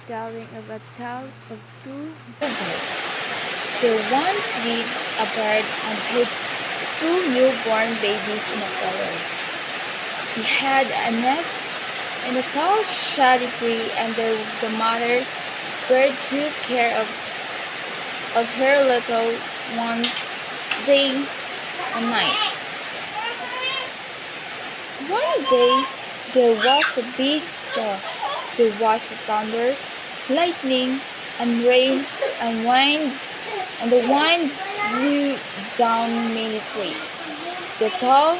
telling of a tale of two birds. There once lived a bird and her two newborn babies in a forest. He had a nest in a tall shady tree, and the mother bird took care of her little ones day and night. One day there was a big storm. There was thunder, lightning, and rain, and wind, and the wind blew down many trees. The tall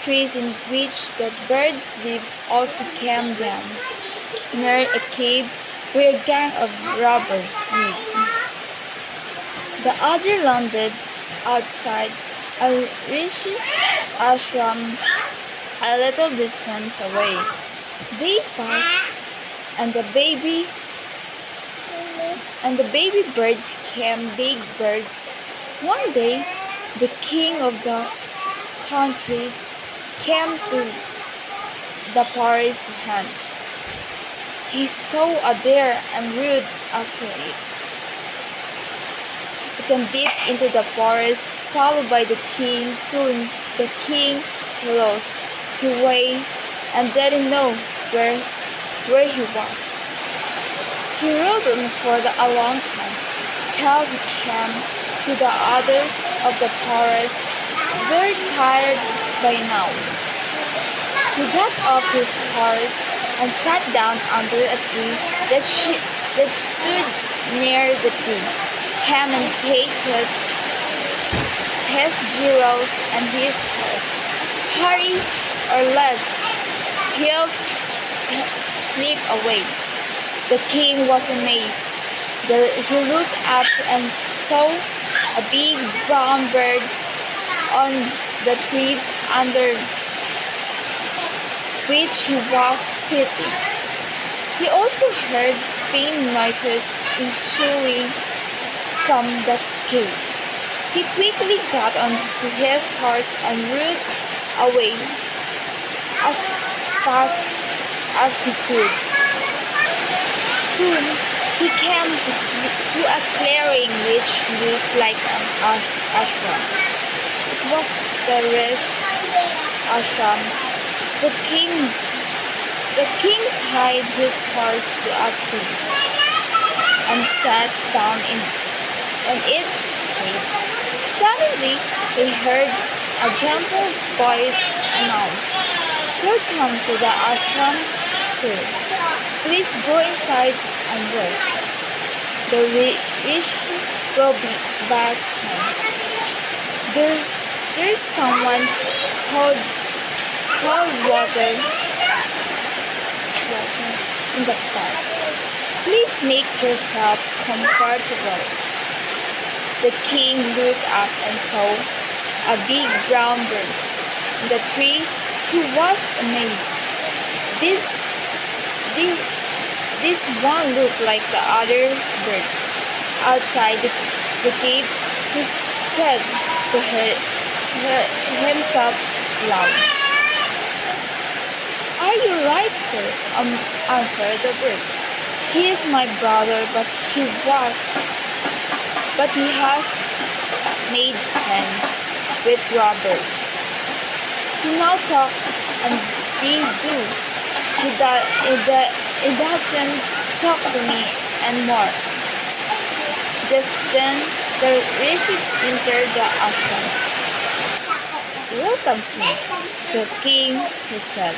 trees in which the birds lived also came down. Near a cave where a gang of robbers lived. The other landed outside a rish's ashram a little distance away. They passed, and the baby birds became big birds. One day, the king of the countries came to the forest to hunt. He saw a deer and rode after it. It can deep into the forest, followed by the king. Soon the king lost his way and didn't know where he was. He rode on for a long time, till he came to the other of the forest, very tired by now. He got off his horse and sat down under a tree that stood near the tree. Came and paid his jewels and his horse. Hurry or less, he'll slip away. The king was amazed. He looked up and saw a big brown bird on the trees under which he was sitting. He also heard faint noises issuing from the cave. He quickly got onto his horse and rode away as fast as he could. Soon he came to a clearing which looked like an ashram. It was the rich ashram. The king tied his horse to a tree and sat down in its shade. Suddenly he heard a gentle voice announce, "Welcome to the ashram, sir. Please go inside and rest." The rishi will be back soon. There's someone cold water in the pot. Please make yourself comfortable. The king looked up and saw a big brown bird in the tree. He was amazed. This one looked like the other bird. Outside the cave, he said to himself loud, "Are you right, sir?" Answered the bird. "He is my brother, but he has made friends with robbers. He now talks and they do. He doesn't talk to me anymore." Just then, the rishi entered the ashram. "Welcome, sir," the king, he said.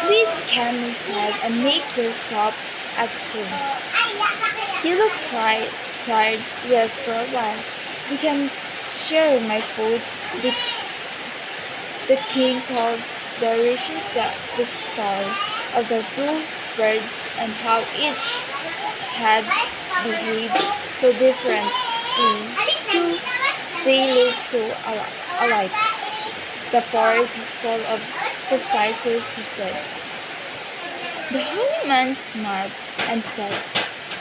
"Please come inside and make yourself at home. You look tired. Rest for a while. You can share my food." The king told the rishi the story of the two birds and how each had behaved so differently. They lived so alike. "The forest is full of surprises," he said. The holy man smiled and said,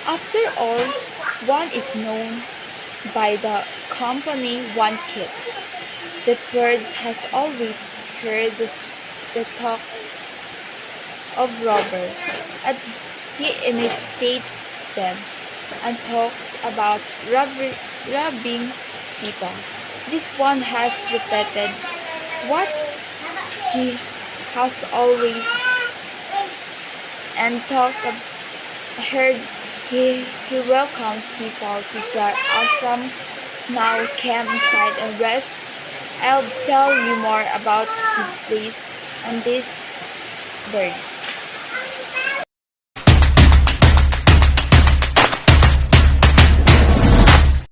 "After all, one is known by the company one keeps. The birds has always heard the talk of robbers, He imitates them and talks about robbing people. This one has repeated what he has always and talks of heard he welcomes people to their ashram. Now come inside and rest. I'll tell you more about this place and this bird.